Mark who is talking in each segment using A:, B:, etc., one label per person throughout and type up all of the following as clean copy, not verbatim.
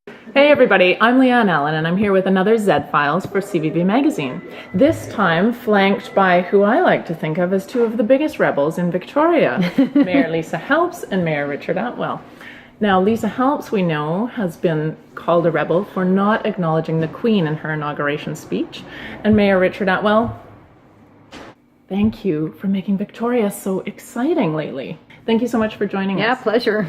A: Hey everybody, I'm Leanne Allen and I'm here with another Zed Files for CVB Magazine. This time flanked by who I like to think of as two of the biggest rebels in Victoria, Mayor Lisa Helps and Mayor Richard Atwell. Now Lisa Helps, we know, has been called a rebel for not acknowledging the Queen in her inauguration speech, and Mayor Richard Atwell, thank you for making Victoria so exciting lately. Thank you so much for joining us.
B: Yeah, pleasure.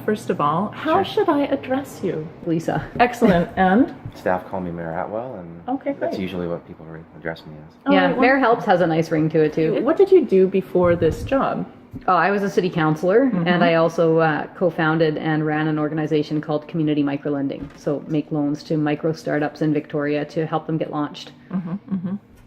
A: First of all, how should I address you?
B: Lisa.
A: Excellent. And?
C: Staff call me Mayor Atwell, and
A: okay,
C: that's
A: great.
C: usually what people address me as.
B: Yeah, Mayor Helps has a nice ring to it too.
A: What did you do before this job?
B: Oh, I was a city councillor, and I also co-founded and ran an organization called Community Microlending. So make loans to micro startups in Victoria to help them get launched.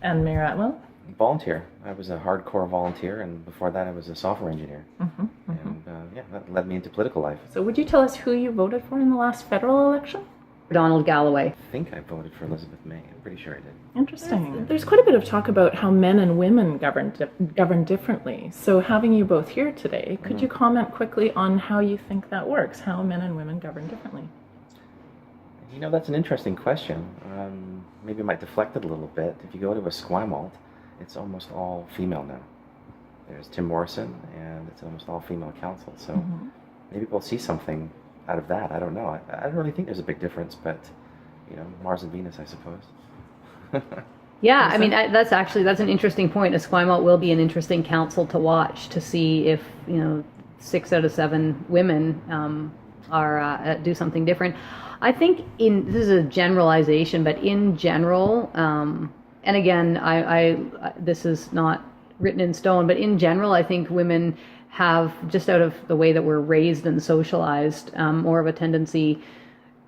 A: And Mayor Atwell?
C: Volunteer. I was a hardcore volunteer, and before that I was a software engineer. And that led me into political life.
A: So would you tell us who you voted for in the last federal election?
B: Donald Galloway.
C: I think I voted for Elizabeth May. I'm pretty sure I did.
A: Interesting. There's quite a bit of talk about how men and women govern differently. So having you both here today, could you comment quickly on how you think that works, how men and women govern differently?
C: You know, that's an interesting question. Maybe I might deflect it a little bit. If you go to a Esquimalt, it's almost all female now. There's Tim Morrison, and it's almost all female council. So maybe we'll see something out of that. I don't know. I don't really think there's a big difference, but you know, Mars and Venus, I suppose.
B: Yeah, I mean that's an interesting point. Esquimalt will be an interesting council to watch to see if 6 out of 7 women do something different. I think this is a generalization, but in general. And again, this is not written in stone, but in general, I think women have, just out of the way that we're raised and socialized, more of a tendency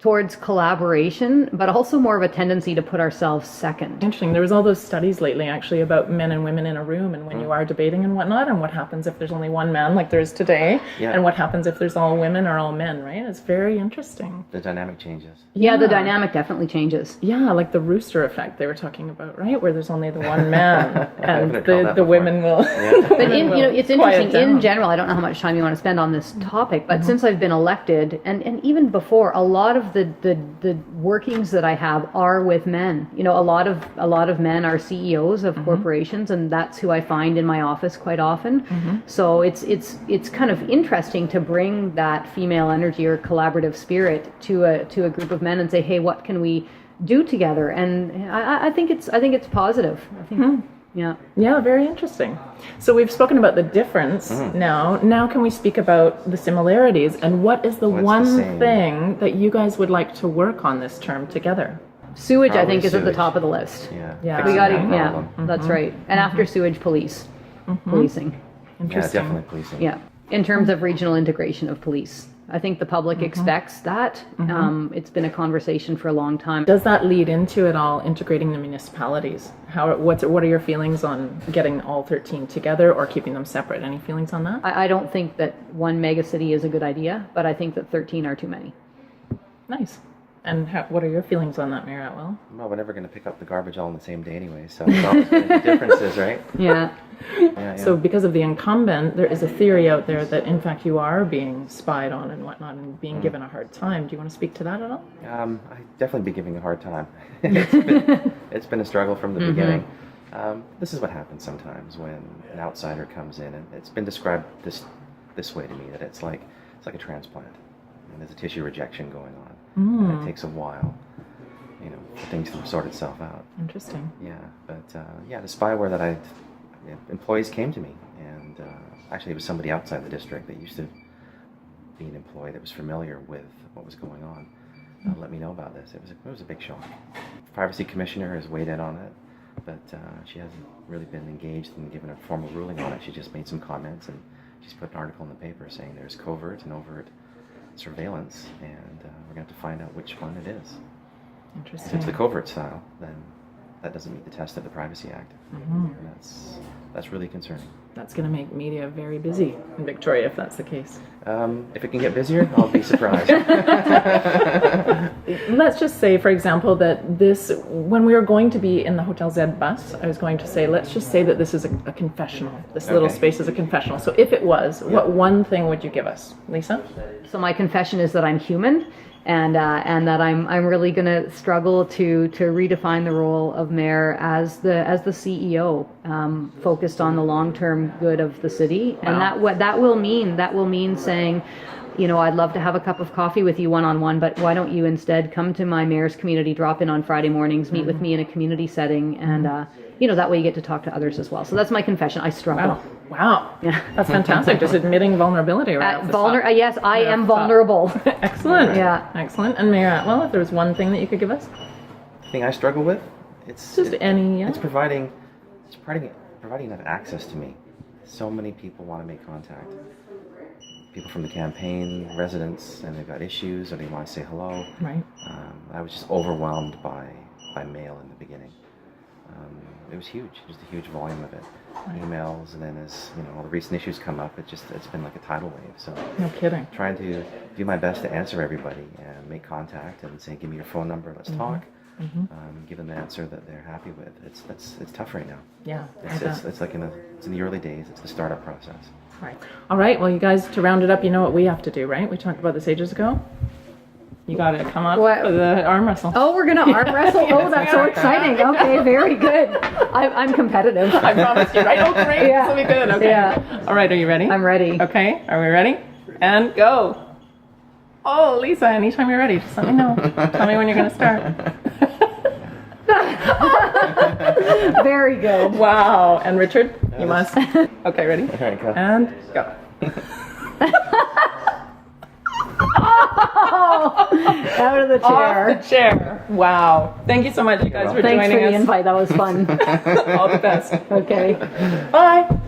B: towards collaboration, but also more of a tendency to put ourselves second.
A: Interesting. There was all those studies lately actually about men and women in a room and when you are debating and whatnot, and what happens if there's only one man like there is today, and what happens if there's all women or all men, right? It's very interesting.
C: The dynamic changes.
B: Yeah, the dynamic definitely changes.
A: Yeah, like the rooster effect they were talking about, right? Where there's only the one man and the women will.
B: But it's interesting. In general, I don't know how much time you want to spend on this topic, but since I've been elected, and even before, a lot of the workings that I have are with men. You know, a lot of men are CEOs of corporations, and that's who I find in my office quite often. So it's kind of interesting to bring that female energy or collaborative spirit to a group of men and say, hey, what can we do together? And I think it's positive. I think. Yeah,
A: very interesting. So we've spoken about the difference now. Now can we speak about the similarities, and what is what's one thing that you guys would like to work on this term together?
B: Sewage,
C: Probably
B: I think, is at the
C: sewage.
B: top of the list.
A: Yeah.
B: We got to, that's right. And after sewage, policing.
C: Yeah, definitely policing.
B: Yeah, in terms of regional integration of police. I think the public expects that. It's been a conversation for a long time.
A: Does that lead into it all integrating the municipalities? What are your feelings on getting all 13 together or keeping them separate? Any feelings on that?
B: I don't think that one megacity is a good idea, but I think that 13 are too many.
A: Nice. And what are your feelings on that, Mayor Atwell?
C: Well, we're never going to pick up the garbage all on the same day anyway, so there's always going to be differences, right?
B: Yeah.
A: So because of the incumbent, there is a theory out there that in fact you are being spied on and whatnot and being given a hard time. Do you want to speak to that at all?
C: I'd definitely be giving a hard time. It's been a struggle from the beginning. This is what happens sometimes when an outsider comes in, and it's been described this way to me, that it's like a transplant, and there's a tissue rejection going on. And it takes a while, for things to sort itself out.
A: Interesting.
C: Yeah, but the spyware that employees came to me, and actually it was somebody outside the district that used to be an employee that was familiar with what was going on. Let me know about this. It was a big shock. The Privacy Commissioner has weighed in on it, but she hasn't really been engaged and given a formal ruling on it. She just made some comments, and she's put an article in the paper saying there's covert and overt surveillance, and we're going to have to find out which one it is.
A: Interesting.
C: If it's the covert style, then that doesn't meet the test of the Privacy Act. And that's really concerning.
A: That's going to make media very busy in Victoria if that's the case.
C: If it can get busier, I'll be surprised.
A: Let let's just say, for example, that this, when we are going to be in the Hotel Zed bus, I was going to say, let's just say that this is a confessional. This little space is a confessional. So if it was, what one thing would you give us, Lisa?
B: So my confession is that I'm human, and that I'm really going to struggle to redefine the role of mayor as the CEO, focused on the long-term good of the city. And that will mean saying, you know, I'd love to have a cup of coffee with you one-on-one, but why don't you instead come to my mayor's community drop-in on Friday mornings, meet with me in a community setting, and you know, that way you get to talk to others as well. So that's my confession. I struggle.
A: Wow.
B: Yeah.
A: That's fantastic. Just admitting vulnerability right off the top.
B: Yes, I am vulnerable.
A: Excellent.
B: Yeah.
A: Excellent. And Mayor Atwell, if there was one thing that you could give us?
C: The thing I struggle with, it's providing enough access to me. So many people want to make contact. People from the campaign, residents, and they've got issues or they want to say hello.
A: Right.
C: I was just overwhelmed by mail in the beginning. It was huge, just a huge volume of it. Right. Emails, and then as you know, all the recent issues come up, it's been like a tidal wave. So
A: no kidding.
C: Trying to do my best to answer everybody and make contact and say, give me your phone number, let's talk. Give them the answer that they're happy with. It's tough right now.
A: Yeah.
C: It's like it's in the early days. It's the startup process.
A: Right. All right. Well, you guys, to round it up, you know what we have to do, right? We talked about this ages ago. You got to come up for the arm wrestle.
B: Oh, we're going to arm wrestle?
A: Yes,
B: oh, that's so exciting. Okay, very good. I'm competitive.
A: I promise you, right? Oh, great.
B: Yeah.
A: This will be good. Okay.
B: Yeah.
A: All right. Are you ready?
B: I'm ready.
A: Okay. Are we ready? And go. Oh, Lisa, anytime you're ready, just let me know. Tell me when you're going to start.
B: Very good.
A: Wow. And Richard, you must. Okay, ready?
C: All right, go.
A: And go.
B: Oh, out of the chair.
A: Off the chair. Wow. Thank you so much, you guys, for
B: Thanks
A: joining
B: for the
A: us.
B: invite. That was fun.
A: All the best.
B: Okay.
A: Bye.